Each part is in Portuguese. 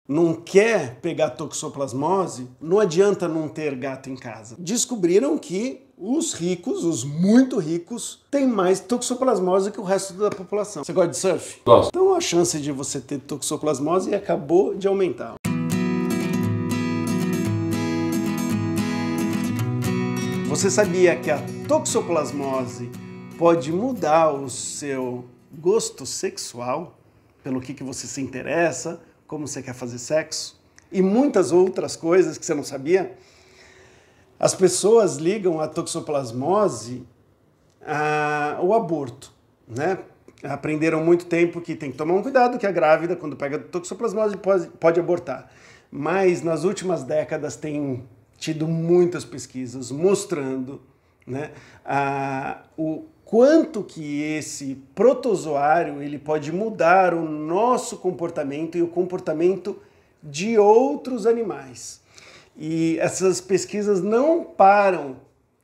não quer pegar toxoplasmose, não adianta não ter gato em casa. Descobriram que os ricos, os muito ricos, têm mais toxoplasmose que o resto da população. Você gosta de surf? Gosto. Então a chance de você ter toxoplasmose acabou de aumentar. Você sabia que a toxoplasmose pode mudar o seu gosto sexual? Pelo que você se interessa, como você quer fazer sexo? E muitas outras coisas que você não sabia? As pessoas ligam a toxoplasmose ao aborto, né? Aprenderam há muito tempo que tem que tomar um cuidado, que a grávida, quando pega toxoplasmose, pode abortar. Mas nas últimas décadas tem tido muitas pesquisas mostrando, né, o quanto que esse protozoário ele pode mudar o nosso comportamento e o comportamento de outros animais. E essas pesquisas não param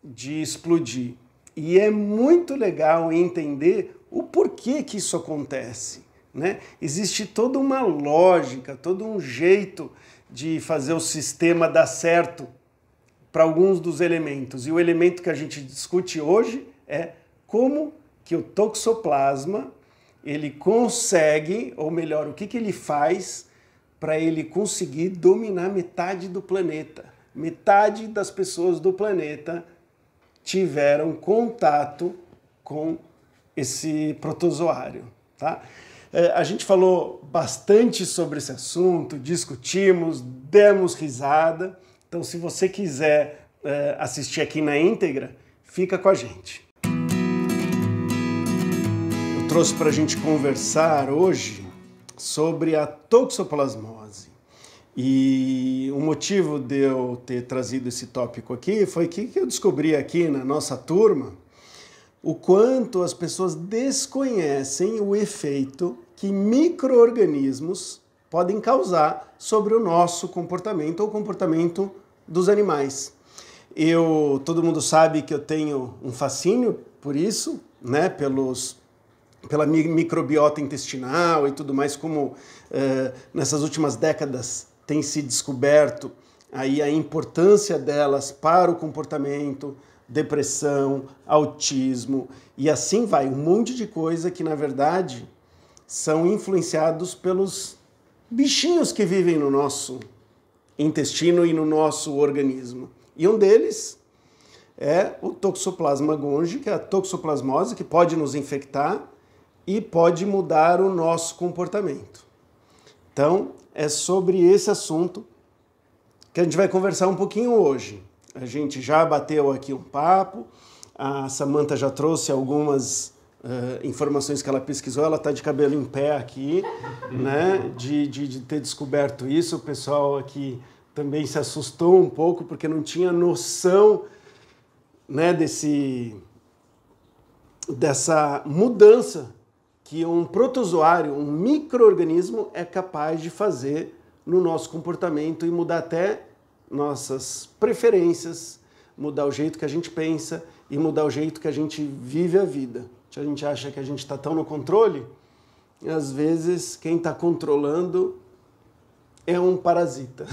de explodir. E é muito legal entender o porquê que isso acontece, né? Existe toda uma lógica, todo um jeito de fazer o sistema dar certo para alguns dos elementos. E o elemento que a gente discute hoje é como que o toxoplasma ele consegue, ou melhor, o que ele faz para ele conseguir dominar metade do planeta. Metade das pessoas do planeta tiveram contato com esse protozoário, tá? A gente falou bastante sobre esse assunto, discutimos, demos risada. Então, se você quiser assistir aqui na íntegra, fica com a gente. Eu trouxe para a gente conversar hoje sobre a toxoplasmose. E o motivo de eu ter trazido esse tópico aqui foi que eu descobri aqui na nossa turma o quanto as pessoas desconhecem o efeito que micro-organismos podem causar sobre o nosso comportamento ou o comportamento dos animais. Todo mundo sabe que eu tenho um fascínio por isso, né, pela microbiota intestinal e tudo mais, como nessas últimas décadas tem se descoberto aí a importância delas para o comportamento, depressão, autismo e assim vai, um monte de coisa que na verdade são influenciados pelos bichinhos que vivem no nosso intestino e no nosso organismo. E um deles é o Toxoplasma gondii, que é a toxoplasmose, que pode nos infectar e pode mudar o nosso comportamento. Então, é sobre esse assunto que a gente vai conversar um pouquinho hoje. A gente já bateu aqui um papo, a Samantha já trouxe algumas informações que ela pesquisou, ela está de cabelo em pé aqui, né, de ter descoberto isso. O pessoal aqui também se assustou um pouco porque não tinha noção, né, dessa mudança que um protozoário, um micro-organismo é capaz de fazer no nosso comportamento e mudar até nossas preferências, mudar o jeito que a gente pensa e mudar o jeito que a gente vive a vida. A gente acha que a gente está tão no controle, e às vezes quem está controlando é um parasita.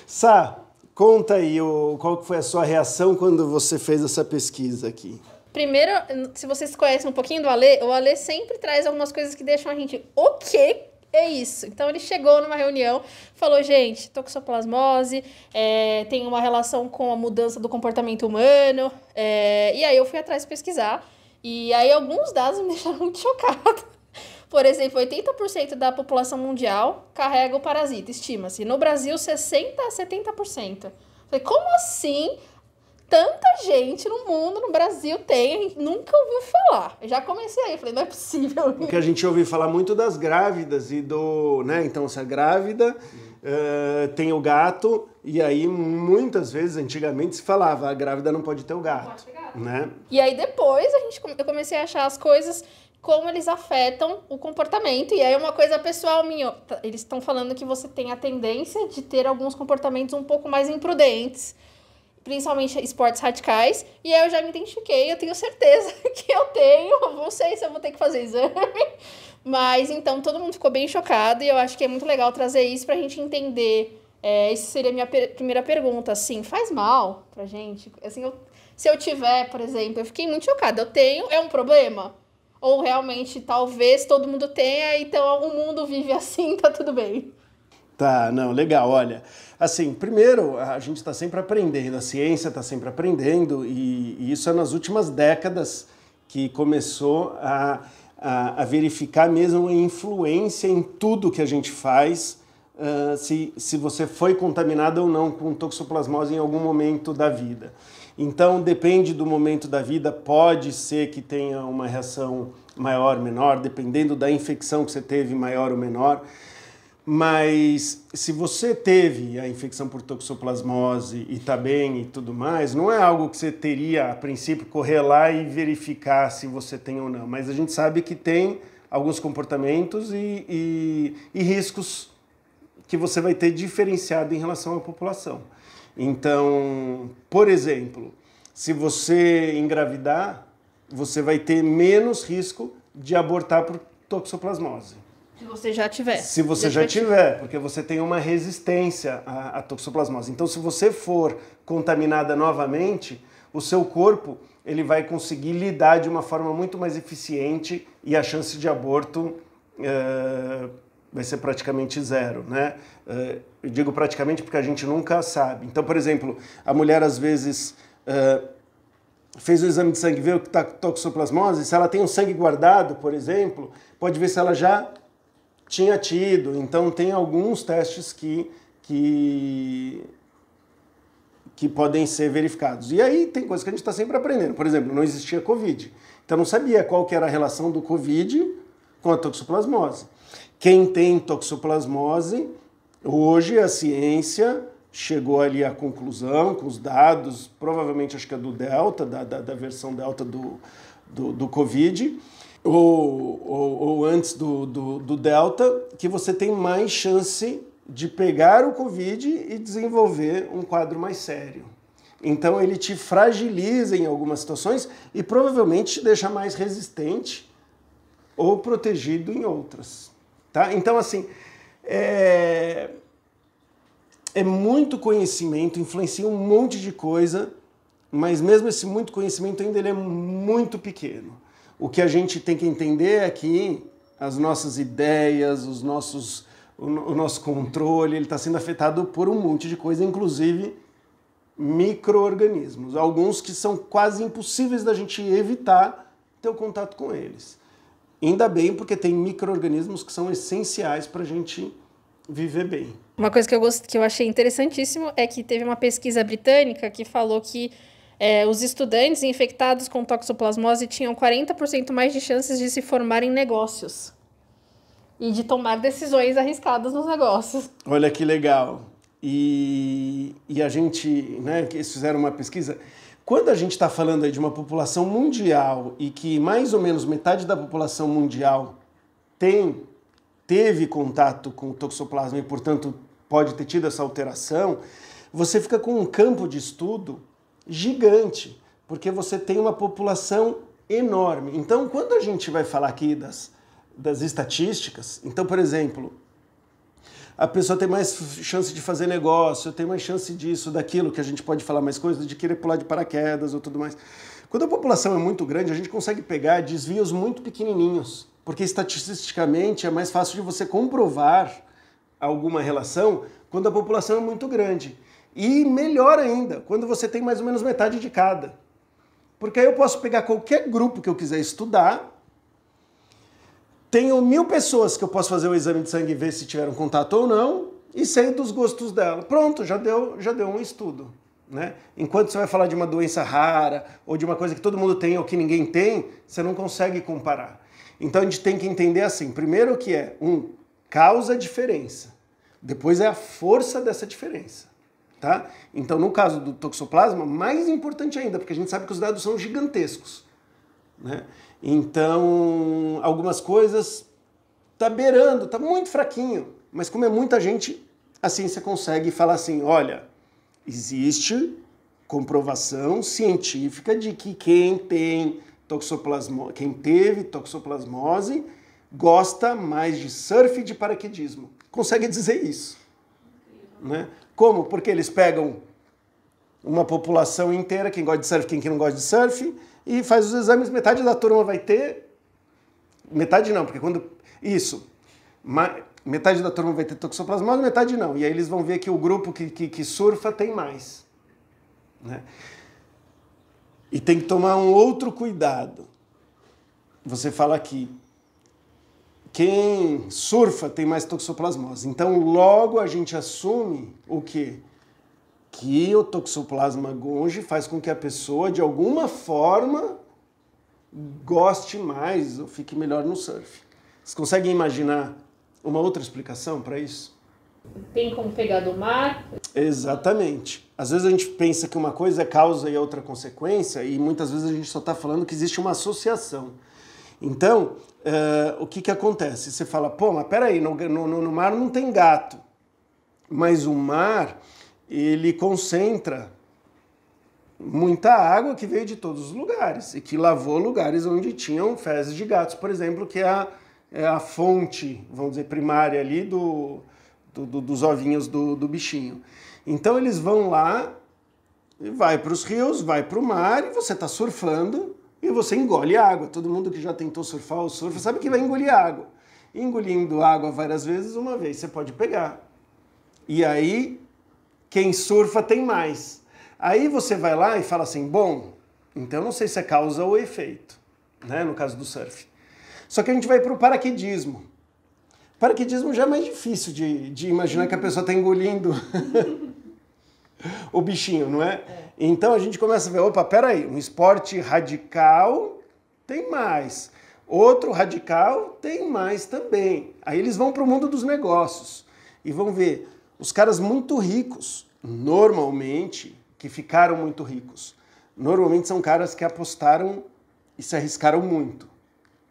Sá, conta aí qual foi a sua reação quando você fez essa pesquisa aqui. Primeiro, se vocês conhecem um pouquinho do Alê, o Alê sempre traz algumas coisas que deixam a gente, o quê? É isso. Então ele chegou numa reunião, falou, gente, toxoplasmose, tem uma relação com a mudança do comportamento humano, e aí eu fui atrás pesquisar, e aí alguns dados me deixaram muito chocada. Por exemplo, 80% da população mundial carrega o parasita, estima-se. No Brasil, 60% a 70%. Falei, como assim? Tanta gente no mundo, no Brasil, tem, a gente nunca ouviu falar. Eu já comecei aí, falei, não é possível. Porque a gente ouviu falar muito das grávidas e né? Então, se a grávida tem o gato, e aí muitas vezes, antigamente, se falava, a grávida não pode ter o gato, né? E aí depois eu comecei a achar as coisas, como eles afetam o comportamento. E aí uma coisa pessoal minha, eles estão falando que você tem a tendência de ter alguns comportamentos um pouco mais imprudentes, principalmente esportes radicais, e aí eu já me identifiquei, eu tenho certeza que eu tenho, não sei se eu vou ter que fazer exame, Mas, então, todo mundo ficou bem chocado e eu acho que é muito legal trazer isso pra gente entender. Essa seria a minha primeira pergunta, assim, faz mal pra gente? Assim, se eu tiver, por exemplo, eu fiquei muito chocada. Eu tenho, é um problema? Ou realmente, talvez todo mundo tenha, então o mundo vive assim, tá tudo bem? Tá, não, legal, olha. Assim, primeiro, a gente está sempre aprendendo, a ciência está sempre aprendendo, e isso é nas últimas décadas que começou a verificar mesmo a influência em tudo que a gente faz, se você foi contaminado ou não com toxoplasmose em algum momento da vida. Então, depende do momento da vida, pode ser que tenha uma reação maior ou menor, dependendo da infecção que você teve, maior ou menor. Mas se você teve a infecção por toxoplasmose e está bem e tudo mais, não é algo que você teria, a princípio, correr lá e verificar se você tem ou não. Mas a gente sabe que tem alguns comportamentos e riscos que você vai ter diferenciado em relação à população. Então, por exemplo, se você engravidar, você vai ter menos risco de abortar por toxoplasmose. Se você já tiver. Se você já tiver, porque você tem uma resistência à toxoplasmose. Então, se você for contaminada novamente, o seu corpo ele vai conseguir lidar de uma forma muito mais eficiente e a chance de aborto vai ser praticamente zero, né? Eu digo praticamente porque a gente nunca sabe. Então, por exemplo, a mulher às vezes fez o exame de sangue, viu que está com toxoplasmose, se ela tem um sangue guardado, por exemplo, pode ver se ela já tinha tido. Então, tem alguns testes que podem ser verificados. E aí tem coisas que a gente está sempre aprendendo. Por exemplo, não existia Covid. Então, não sabia qual que era a relação do Covid com a toxoplasmose. Quem tem toxoplasmose, hoje a ciência chegou ali à conclusão, com os dados, provavelmente acho que é do Delta, da versão Delta do Covid, ou antes do Delta, que você tem mais chance de pegar o Covid e desenvolver um quadro mais sério. Então ele te fragiliza em algumas situações e provavelmente te deixa mais resistente ou protegido em outras. Tá? Então, assim, é muito conhecimento, influencia um monte de coisa, mas mesmo esse muito conhecimento ainda ele é muito pequeno. O que a gente tem que entender é que as nossas ideias, o nosso controle, ele está sendo afetado por um monte de coisa, inclusive micro-organismos. Alguns que são quase impossíveis da gente evitar ter o contato com eles. Ainda bem, porque tem micro-organismos que são essenciais para a gente viver bem. Uma coisa que eu achei interessantíssimo é que teve uma pesquisa britânica que falou que os estudantes infectados com toxoplasmose tinham 40% mais de chances de se formarem negócios e de tomar decisões arriscadas nos negócios. Olha que legal. E a gente, né, que eles fizeram uma pesquisa. Quando a gente está falando aí de uma população mundial e que mais ou menos metade da população mundial teve contato com o toxoplasma e, portanto, pode ter tido essa alteração, você fica com um campo de estudo gigante, porque você tem uma população enorme. Então, quando a gente vai falar aqui das estatísticas, então, por exemplo, a pessoa tem mais chance de fazer negócio, tem mais chance disso, daquilo, que a gente pode falar mais coisas, de querer pular de paraquedas ou tudo mais. Quando a população é muito grande, a gente consegue pegar desvios muito pequenininhos, porque estatisticamente é mais fácil de você comprovar alguma relação quando a população é muito grande. E melhor ainda, quando você tem mais ou menos metade de cada. Porque aí eu posso pegar qualquer grupo que eu quiser estudar, tenho 1000 pessoas que eu posso fazer o exame de sangue e ver se tiveram contato ou não, e sei dos gostos dela. Pronto, já deu um estudo. Né? Enquanto você vai falar de uma doença rara, ou de uma coisa que todo mundo tem ou que ninguém tem, você não consegue comparar. Então a gente tem que entender assim, primeiro o que é causa a diferença, depois é a força dessa diferença. Tá? Então no caso do toxoplasma, mais importante ainda, porque a gente sabe que os dados são gigantescos. Né? Então, algumas coisas tá beirando, tá muito fraquinho, mas como é muita gente, a ciência consegue falar assim, olha, existe comprovação científica de que quem teve toxoplasmose gosta mais de surf e de paraquedismo. Consegue dizer isso, né? Como? Porque eles pegam uma população inteira, quem gosta de surf, quem não gosta de surf, e faz os exames, metade da turma vai ter... Metade não, porque quando... Isso. Metade da turma vai ter toxoplasmose, metade não. E aí eles vão ver que o grupo que surfa tem mais, né? E tem que tomar um outro cuidado. Você fala aqui, quem surfa tem mais toxoplasmose. Então, logo a gente assume o quê? Que o Toxoplasma gondii faz com que a pessoa, de alguma forma, goste mais ou fique melhor no surf. Vocês conseguem imaginar uma outra explicação para isso? Tem como pegar do mar? Exatamente. Às vezes a gente pensa que uma coisa é causa e outra consequência, e muitas vezes a gente só está falando que existe uma associação. Então, o que acontece? Você fala, pô, mas peraí, no mar não tem gato. Mas o mar, ele concentra muita água que veio de todos os lugares e que lavou lugares onde tinham fezes de gatos, por exemplo, que é a fonte, vamos dizer, primária ali dos ovinhos do bichinho. Então eles vão lá, e vai para os rios, vai para o mar e você está surfando e você engole água. Todo mundo que já tentou surfar ou surfa sabe que vai engolir água. Engolindo água várias vezes, uma vez você pode pegar. E aí, quem surfa tem mais. Aí você vai lá e fala assim, bom, então não sei se é causa ou efeito, né, no caso do surf. Só que a gente vai para o paraquedismo. Paraquedismo já é mais difícil de imaginar que a pessoa está engolindo o bichinho, não é? Então a gente começa a ver, opa, peraí, um esporte radical tem mais. Outro radical tem mais também. Aí eles vão para o mundo dos negócios e vão ver os caras muito ricos, normalmente, que ficaram muito ricos. Normalmente são caras que apostaram e se arriscaram muito.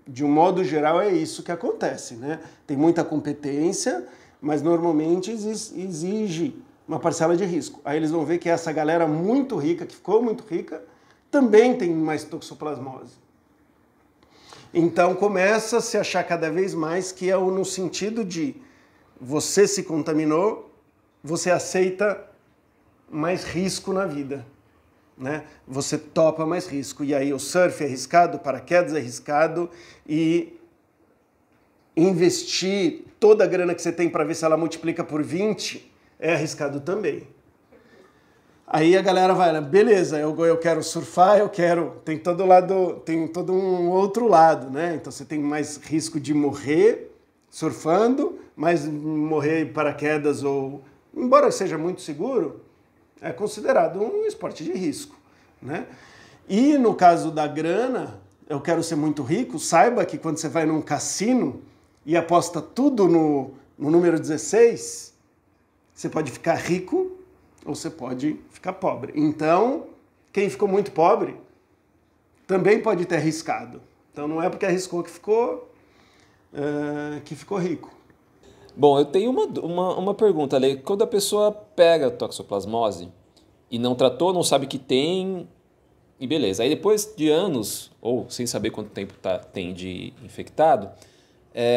De um modo geral é isso que acontece, né? Tem muita competência, mas normalmente exige uma parcela de risco. Aí eles vão ver que essa galera muito rica, que ficou muito rica, também tem mais toxoplasmose. Então começa a se achar cada vez mais que é no sentido de você se contaminou, você aceita mais risco na vida, né? Você topa mais risco. E aí o surf é arriscado, o paraquedas é arriscado e investir toda a grana que você tem para ver se ela multiplica por 20 é arriscado também. Aí a galera vai, beleza, eu quero surfar, tem todo um outro lado, né? Então você tem mais risco de morrer surfando, mas morrer em paraquedas ou, embora seja muito seguro, é considerado um esporte de risco, né? E no caso da grana, eu quero ser muito rico, saiba que quando você vai num cassino e aposta tudo no número 16, você pode ficar rico ou você pode ficar pobre. Então, quem ficou muito pobre também pode ter arriscado. Então não é porque arriscou que ficou rico. Bom, eu tenho uma pergunta, Ale. Quando a pessoa pega a toxoplasmose e não tratou, não sabe que tem, e beleza. Aí depois de anos, ou sem saber quanto tempo tem de infectado,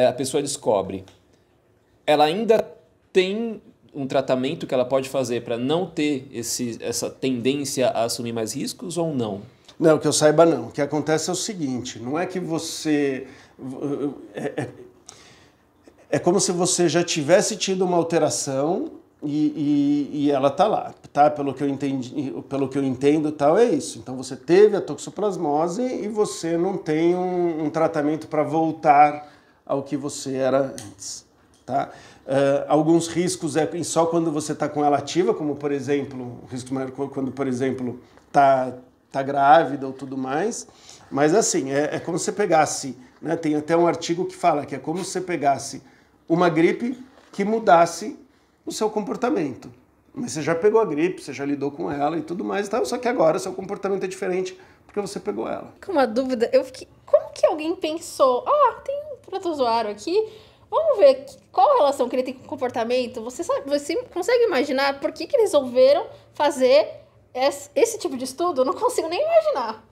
a pessoa descobre. Ela ainda tem um tratamento que ela pode fazer para não ter essa tendência a assumir mais riscos ou não? Não, que eu saiba não. O que acontece é o seguinte, não é que você... É como se você já tivesse tido uma alteração e ela está lá, tá? Pelo que eu entendo, tal, é isso. Então você teve a toxoplasmose e você não tem um tratamento para voltar ao que você era antes, tá? Alguns riscos é só quando você está com ela ativa, como por exemplo, o risco maior quando, por exemplo, tá grávida ou tudo mais. Mas assim, é como se você pegasse, né? Tem até um artigo que fala que é como se você pegasse uma gripe que mudasse o seu comportamento. Mas você já pegou a gripe, você já lidou com ela e tudo mais, tá? Só que agora seu comportamento é diferente porque você pegou ela. Com uma dúvida, eu fiquei... Como que alguém pensou, tem um protozoário aqui, vamos ver qual a relação que ele tem com o comportamento? Você consegue imaginar por que eles resolveram fazer esse tipo de estudo? Eu não consigo nem imaginar.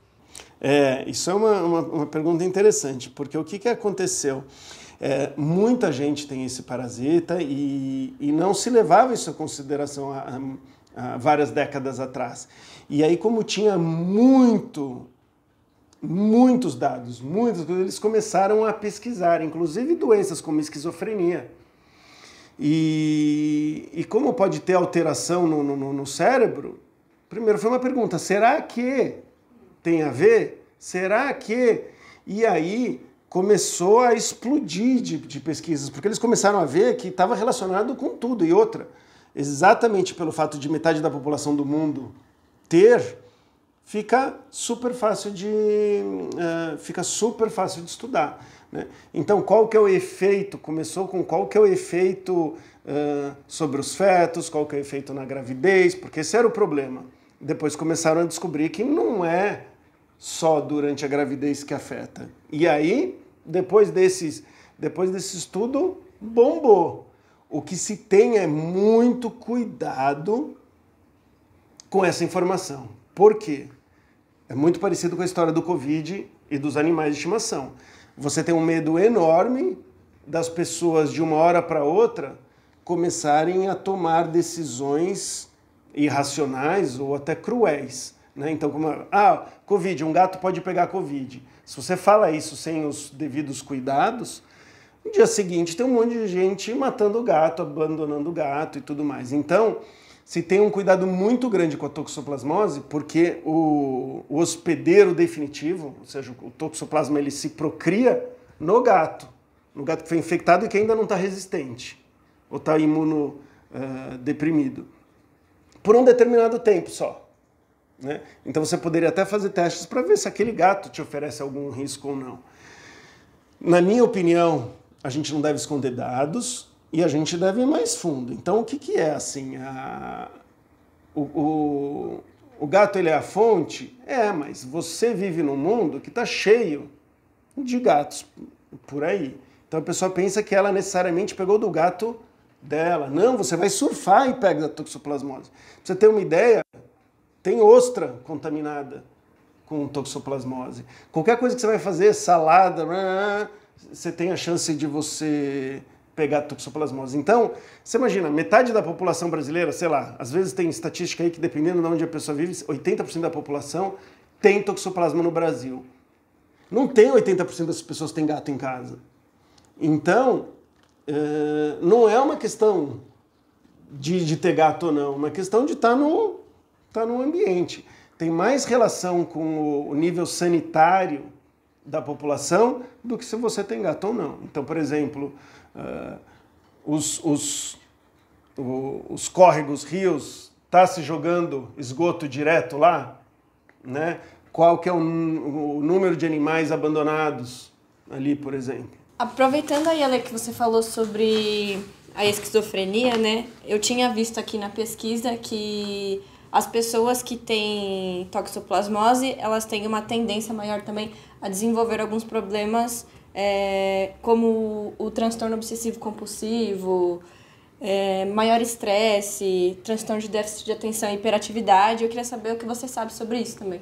Isso é uma pergunta interessante, porque o que aconteceu? Muita gente tem esse parasita e não se levava isso em consideração há várias décadas atrás. E aí, como tinha muitos dados, eles começaram a pesquisar, inclusive doenças como esquizofrenia. E como pode ter alteração no cérebro? Primeiro foi uma pergunta, será que tem a ver? Será que... E aí começou a explodir de pesquisas, porque eles começaram a ver que estava relacionado com tudo. E outra, exatamente pelo fato de metade da população do mundo ter, fica super fácil de estudar, né? Então, qual que é o efeito? Começou com qual que é o efeito sobre os fetos, qual que é o efeito na gravidez, porque esse era o problema. Depois começaram a descobrir que não é só durante a gravidez que afeta. E aí, depois desse estudo, bombou. O que se tem é muito cuidado com essa informação. Por quê? É muito parecido com a história do Covid e dos animais de estimação. Você tem um medo enorme das pessoas, de uma hora para outra, começarem a tomar decisões irracionais ou até cruéis, né? Então, Covid, um gato pode pegar Covid. Se você fala isso sem os devidos cuidados, no dia seguinte tem um monte de gente matando o gato, abandonando o gato e tudo mais. Então, se tem um cuidado muito grande com a toxoplasmose, porque o hospedeiro definitivo, ou seja, o toxoplasma ele se procria no gato que foi infectado e que ainda não está resistente, ou está imunodeprimido, por um determinado tempo só, né? Então você poderia até fazer testes para ver se aquele gato te oferece algum risco ou não. Na minha opinião, a gente não deve esconder dados e a gente deve ir mais fundo. Então, o que é assim? O gato ele é a fonte? Mas você vive num mundo que está cheio de gatos por aí. Então a pessoa pensa que ela necessariamente pegou do gato dela. Não, você vai surfar e pega a toxoplasmose. Pra você ter uma ideia, tem ostra contaminada com toxoplasmose. Qualquer coisa que você vai fazer, salada, você tem a chance de você pegar toxoplasmose. Então, você imagina, metade da população brasileira, sei lá, às vezes tem estatística aí que dependendo de onde a pessoa vive, 80% da população tem toxoplasma no Brasil. Não tem 80% das pessoas que têm gato em casa. Então, não é uma questão de ter gato ou não, é uma questão de estar no ambiente. Tem mais relação com o nível sanitário da população do que se você tem gato ou não. Então, por exemplo, os córregos, rios, está se jogando esgoto direto lá, né? Qual que é o número de animais abandonados ali, por exemplo? Aproveitando aí, Ale, que você falou sobre a esquizofrenia, né? Eu tinha visto aqui na pesquisa que as pessoas que têm toxoplasmose, elas têm uma tendência maior também a desenvolver alguns problemas, como o transtorno obsessivo-compulsivo, maior estresse, transtorno de déficit de atenção e hiperatividade. Eu queria saber o que você sabe sobre isso também.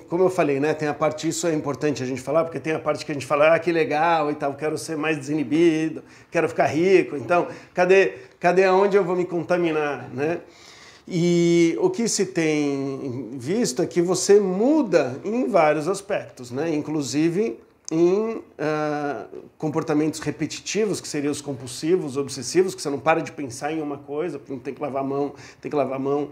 Como eu falei, né? Tem a parte, isso é importante a gente falar, porque tem a parte que a gente fala, que legal e tal, quero ser mais desinibido, quero ficar rico, então cadê aonde eu vou me contaminar, né? E o que se tem visto é que você muda em vários aspectos, né? Inclusive em comportamentos repetitivos, que seriam os compulsivos, obsessivos, que você não para de pensar em uma coisa, tem que lavar a mão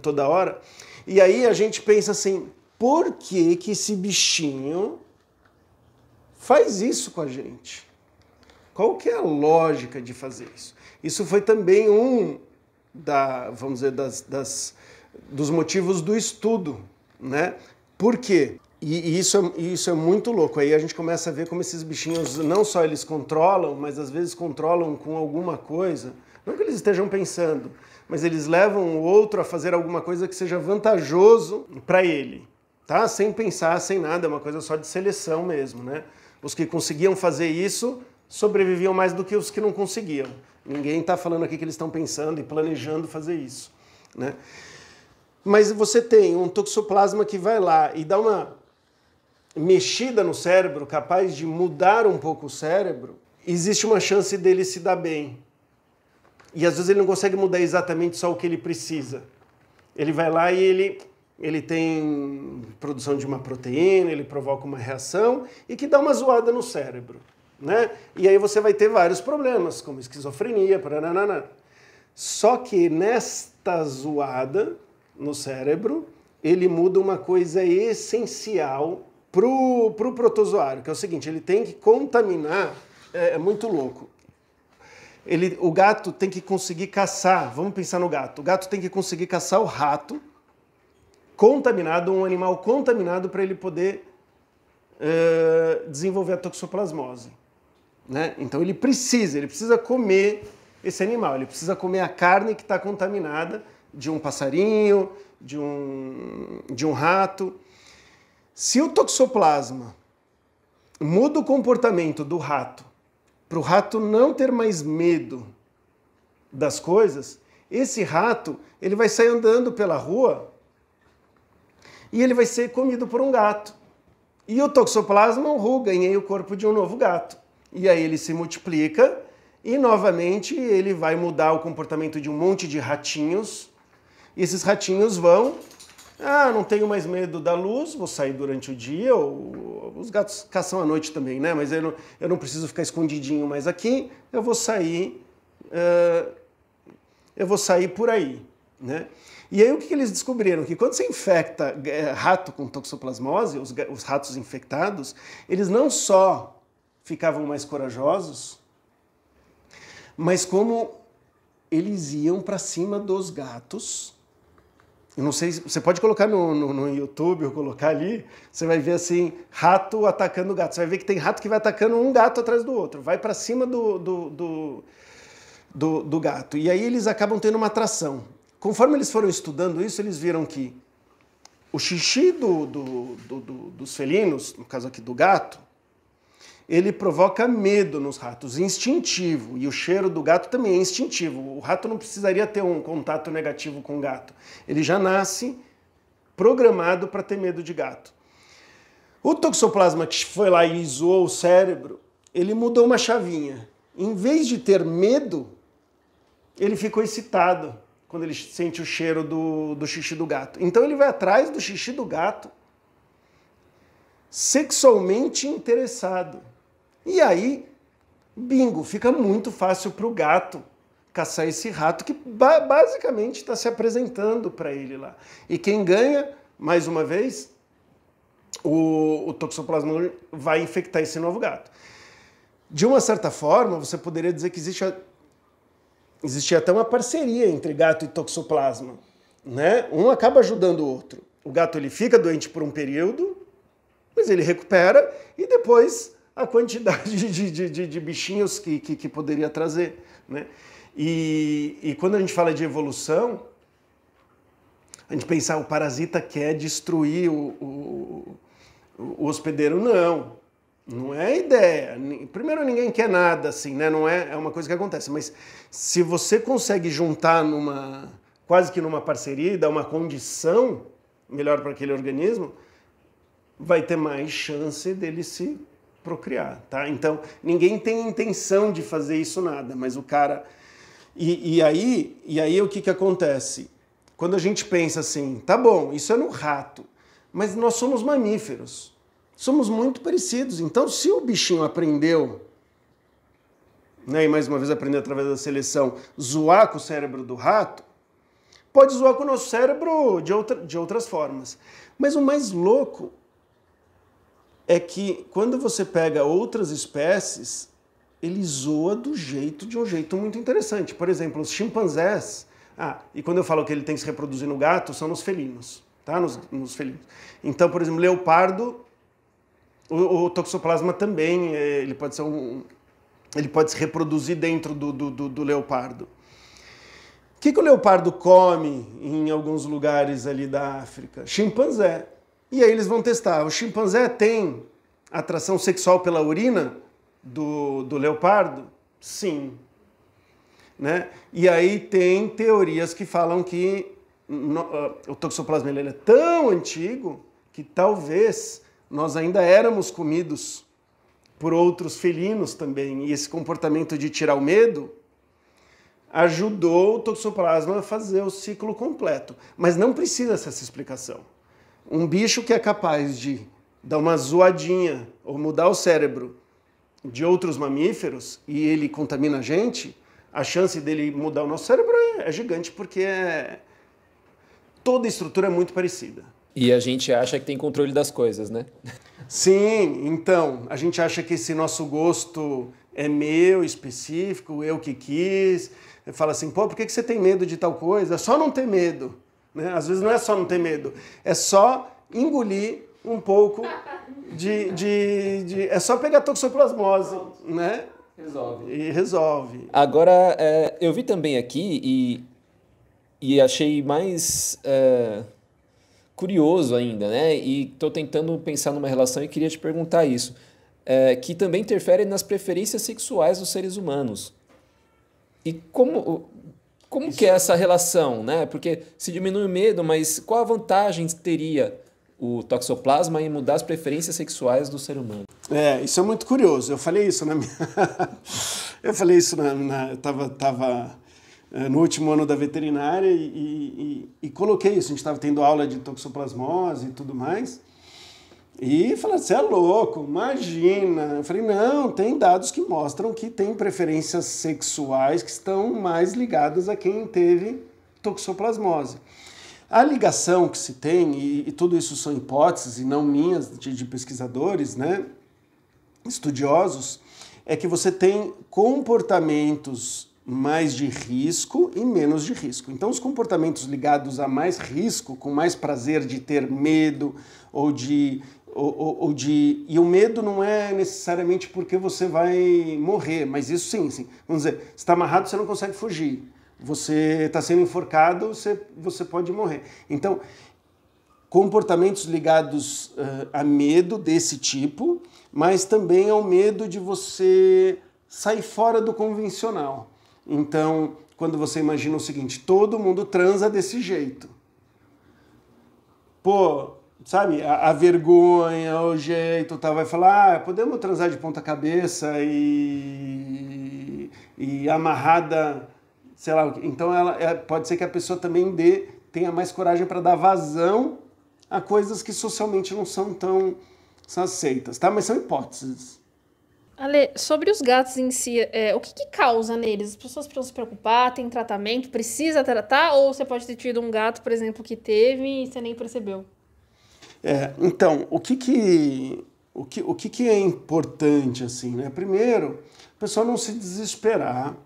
toda hora. E aí a gente pensa assim, por que esse bichinho faz isso com a gente? Qual que é a lógica de fazer isso? Isso foi também vamos dizer, dos motivos do estudo, né? Por quê? E isso é muito louco. Aí a gente começa a ver como esses bichinhos, não só eles controlam, mas às vezes controlam com alguma coisa. Não que eles estejam pensando, mas eles levam o outro a fazer alguma coisa que seja vantajoso para ele, tá? Sem pensar, sem nada, é uma coisa só de seleção mesmo, né? Os que conseguiam fazer isso sobreviviam mais do que os que não conseguiam. Ninguém está falando aqui que eles estão pensando e planejando fazer isso, né? Mas você tem um toxoplasma que vai lá e dá mexida no cérebro, capaz de mudar um pouco o cérebro, existe uma chance dele se dar bem. E às vezes ele não consegue mudar exatamente só o que ele precisa. Ele vai lá e ele tem produção de uma proteína, ele provoca uma reação e que dá uma zoada no cérebro, né? E aí você vai ter vários problemas, como esquizofrenia, paranana. Só que nesta zoada no cérebro, ele muda uma coisa essencial pro protozoário, que é o seguinte, ele tem que contaminar, é muito louco. O gato tem que conseguir caçar, vamos pensar no gato, o gato tem que conseguir caçar o rato contaminado, um animal contaminado, para ele poder desenvolver a toxoplasmose, né? Então ele precisa comer esse animal, ele precisa comer a carne que está contaminada de um passarinho, de um rato. Se o toxoplasma muda o comportamento do rato, para o rato não ter mais medo das coisas, esse rato ele vai sair andando pela rua e ele vai ser comido por um gato. E o toxoplasma ganha o corpo de um novo gato. E aí ele se multiplica e novamente ele vai mudar o comportamento de um monte de ratinhos. E esses ratinhos vão... não tenho mais medo da luz, vou sair durante o dia, ou os gatos caçam à noite também, né? Mas eu não preciso ficar escondidinho mais aqui, eu vou sair por aí, né? E aí o que eles descobriram? Que quando você infecta rato com toxoplasmose, os ratos infectados, eles não só ficavam mais corajosos, mas como eles iam para cima dos gatos. Eu não sei, você pode colocar no YouTube ou colocar ali, você vai ver assim, rato atacando gato. Você vai ver que tem rato que vai atacando um gato atrás do outro, vai para cima do gato. E aí eles acabam tendo uma atração. Conforme eles foram estudando isso, eles viram que o xixi dos felinos, no caso aqui do gato, ele provoca medo nos ratos, instintivo. E o cheiro do gato também é instintivo. O rato não precisaria ter um contato negativo com o gato. Ele já nasce programado para ter medo de gato. O toxoplasma que foi lá e zoou o cérebro, ele mudou uma chavinha. Em vez de ter medo, ele ficou excitado quando ele sente o cheiro do xixi do gato. Então ele vai atrás do xixi do gato, sexualmente interessado. E aí, bingo, fica muito fácil para o gato caçar esse rato que basicamente está se apresentando para ele lá. E quem ganha, mais uma vez, o toxoplasma vai infectar esse novo gato. De uma certa forma, você poderia dizer que existe até uma parceria entre gato e toxoplasma, né? Um acaba ajudando o outro. O gato ele fica doente por um período, mas ele recupera e depois a quantidade de bichinhos que poderia trazer, né? E quando a gente fala de evolução, a gente pensa, o parasita quer destruir o hospedeiro. Não é a ideia. Primeiro, ninguém quer nada assim, né? Não é uma coisa que acontece, mas se você consegue juntar quase que numa parceria e dar uma condição melhor para aquele organismo, vai ter mais chance dele se procriar, tá? Então, ninguém tem intenção de fazer isso nada, mas o cara... E aí o que acontece? Quando a gente pensa assim, tá bom, isso é no rato, mas nós somos mamíferos, somos muito parecidos, então se o bichinho aprendeu, né, e mais uma vez aprendeu através da seleção, zoar com o cérebro do rato, pode zoar com o nosso cérebro de outras formas. Mas o mais louco é que quando você pega outras espécies, ele zoa de um jeito muito interessante. Por exemplo, os chimpanzés, e quando eu falo que ele tem que se reproduzir no gato, são nos felinos, tá? Nos felinos. Então, por exemplo, leopardo, o toxoplasma também, ele pode se reproduzir dentro do leopardo. O que o leopardo come em alguns lugares ali da África? Chimpanzé. E aí eles vão testar. O chimpanzé tem atração sexual pela urina do leopardo? Sim. Né? E aí tem teorias que falam que o toxoplasma ele é tão antigo que talvez nós ainda éramos comidos por outros felinos também, e esse comportamento de tirar o medo ajudou o toxoplasma a fazer o ciclo completo. Mas não precisa essa explicação. Um bicho que é capaz de dar uma zoadinha ou mudar o cérebro de outros mamíferos e ele contamina a gente, a chance dele mudar o nosso cérebro é gigante, porque toda a estrutura é muito parecida. E a gente acha que tem controle das coisas, né? Sim, então, a gente acha que esse nosso gosto é meu, específico, eu que quis. Fala assim, pô, por que você tem medo de tal coisa? É só não ter medo. Né? Às vezes não é só não ter medo, é só engolir um pouco é só pegar toxoplasmose, né? Resolve. E resolve. Agora, eu vi também aqui e achei mais curioso ainda, né? E estou tentando pensar numa relação e queria te perguntar isso. Que também interfere nas preferências sexuais dos seres humanos. E como que é essa relação, né? Porque se diminui o medo, mas qual a vantagem teria o toxoplasma em mudar as preferências sexuais do ser humano? Isso é muito curioso. Eu falei isso na minha... Eu falei isso eu tava no último ano da veterinária e coloquei isso. A gente estava tendo aula de toxoplasmose e tudo mais. E falei, você é louco, imagina. Eu falei, não, tem dados que mostram que tem preferências sexuais que estão mais ligadas a quem teve toxoplasmose. A ligação que se tem, e tudo isso são hipóteses e não minhas, de pesquisadores, né, estudiosos, é que você tem comportamentos mais de risco e menos de risco. Então, os comportamentos ligados a mais risco, com mais prazer de ter medo e o medo não é necessariamente porque você vai morrer, mas isso sim. Vamos dizer, você está amarrado, você não consegue fugir. Você está sendo enforcado, você pode morrer. Então, comportamentos ligados a medo desse tipo, mas também ao medo de você sair fora do convencional. Então, quando você imagina o seguinte, todo mundo transa desse jeito. Pô, sabe, a vergonha, o jeito, tá, vai falar, podemos transar de ponta cabeça e amarrada, sei lá. Então pode ser que a pessoa também tenha mais coragem para dar vazão a coisas que socialmente não são tão aceitas, tá? Mas são hipóteses. Ale, sobre os gatos em si, o que causa neles? As pessoas precisam se preocupar, tem tratamento, precisa tratar? Ou você pode ter tido um gato, por exemplo, que teve e você nem percebeu? Então, o que é importante, assim, né? Primeiro, a pessoa não se desesperar,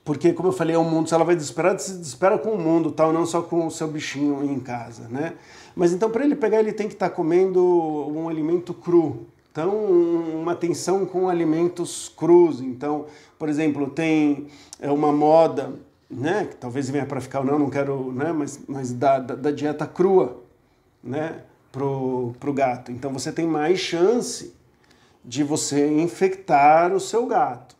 porque, como eu falei, é um mundo, se ela vai desesperar, se desespera com o mundo, tal, não só com o seu bichinho em casa, né? Mas então, para ele pegar, ele tem que estar comendo um alimento cru. Então, uma atenção com alimentos crus. Então, por exemplo, tem uma moda, né, que talvez venha para ficar ou não quero, né, mas da dieta crua, né, pro gato. Então, você tem mais chance de você infectar o seu gato.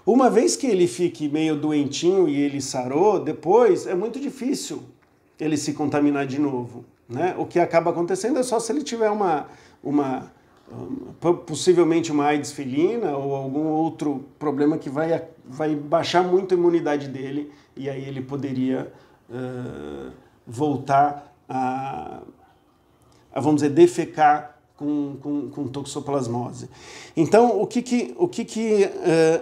Uma vez que ele fique meio doentinho e ele sarou, depois é muito difícil ele se contaminar de novo, né? O que acaba acontecendo é só se ele tiver possivelmente uma AIDS felina ou algum outro problema que vai baixar muito a imunidade dele e aí ele poderia voltar a, vamos dizer, defecar com toxoplasmose. Então, o que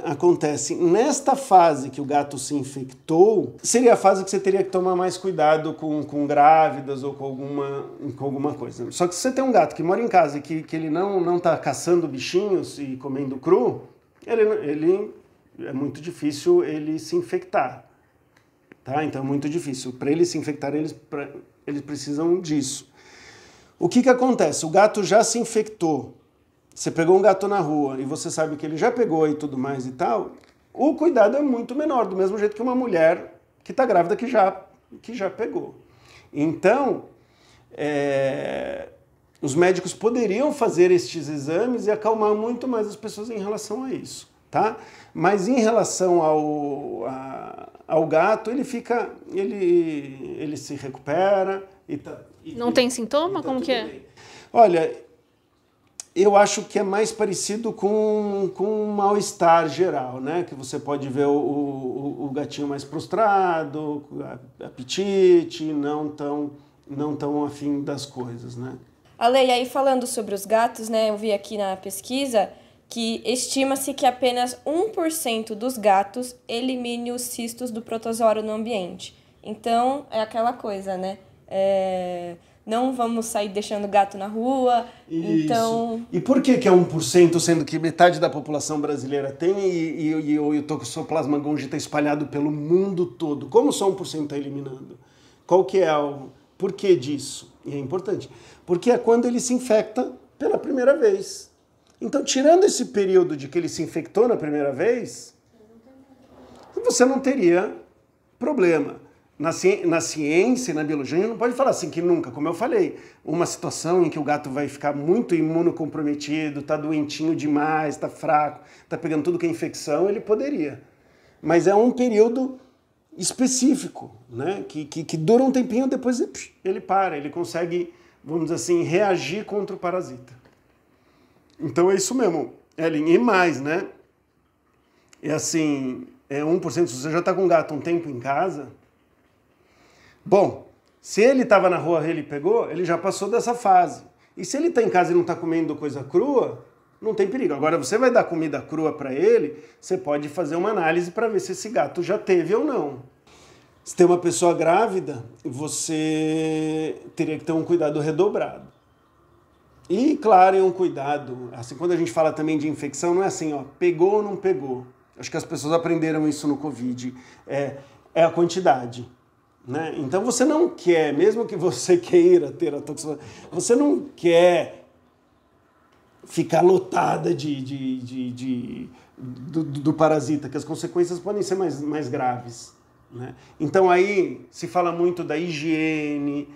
acontece? Nesta fase que o gato se infectou, seria a fase que você teria que tomar mais cuidado com grávidas ou com alguma coisa. Só que se você tem um gato que mora em casa e que ele não está caçando bichinhos e comendo cru, ele é muito difícil ele se infectar. Tá? Então, é muito difícil. Para ele se infectar, eles precisam disso. O que acontece? O gato já se infectou. Você pegou um gato na rua e você sabe que ele já pegou e tudo mais e tal, o cuidado é muito menor, do mesmo jeito que uma mulher que está grávida que já pegou. Então, os médicos poderiam fazer estes exames e acalmar muito mais as pessoas em relação a isso, tá? Mas em relação ao gato, ele se recupera Não tem sintoma? Como que é? Bem. Olha, eu acho que é mais parecido com um mal-estar geral, né? Que você pode ver o gatinho mais prostrado, apetite, não tão afim das coisas, né? Ale, e aí falando sobre os gatos, né? Eu vi aqui na pesquisa que estima-se que apenas 1% dos gatos elimine os cistos do protozoário no ambiente. Então, é aquela coisa, né? Não vamos sair deixando o gato na rua, Isso. então... E por que é 1%, sendo que metade da população brasileira tem e o Toxoplasma gondii está espalhado pelo mundo todo? Como só 1% está eliminando? Qual que é o porquê disso? E é importante. Porque é quando ele se infecta pela primeira vez. Então, tirando esse período de que ele se infectou na primeira vez, você não teria problema. Na ciência e na biologia, a gente não pode falar assim que nunca, como eu falei, uma situação em que o gato vai ficar muito imunocomprometido, está doentinho demais, está fraco, está pegando tudo que é infecção, ele poderia. Mas é um período específico, né? que dura um tempinho, depois ele para, ele consegue, vamos dizer assim, reagir contra o parasita. Então é isso mesmo, Ellen, e mais, né? É assim, 1%, se você já está com um gato um tempo em casa... Bom, se ele estava na rua e ele pegou, ele já passou dessa fase. E se ele está em casa e não está comendo coisa crua, não tem perigo. Agora, você vai dar comida crua para ele, você pode fazer uma análise para ver se esse gato já teve ou não. Se tem uma pessoa grávida, você teria que ter um cuidado redobrado. E, claro, um cuidado, assim, quando a gente fala também de infecção, não é assim, ó, pegou ou não pegou. Acho que as pessoas aprenderam isso no Covid. É a quantidade. Né? Então você não quer, mesmo que você queira ter a toxoplasmose, você não quer ficar lotada do parasita, que as consequências podem ser mais graves. Né? Então aí se fala muito da higiene,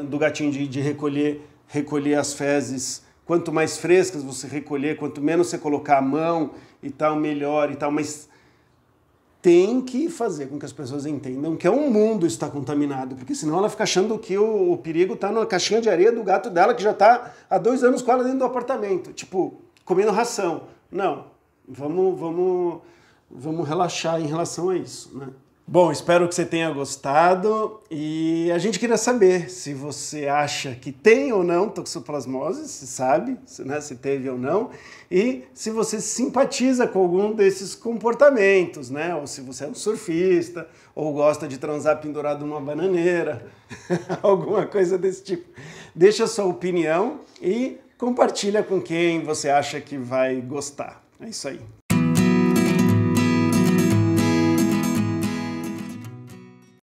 do gatinho de recolher as fezes. Quanto mais frescas você recolher, quanto menos você colocar a mão e tal, melhor e tal, mas tem que fazer com que as pessoas entendam que o mundo está contaminado, porque senão ela fica achando que o perigo está na caixinha de areia do gato dela, que já está há 2 anos com ela dentro do apartamento, tipo, comendo ração. Não, vamos relaxar em relação a isso, né? Bom, espero que você tenha gostado e a gente queria saber se você acha que tem ou não toxoplasmose, se sabe, né, se teve ou não, e se você simpatiza com algum desses comportamentos, né, ou se você é um surfista, ou gosta de transar pendurado numa bananeira, alguma coisa desse tipo. Deixa a sua opinião e compartilha com quem você acha que vai gostar. É isso aí.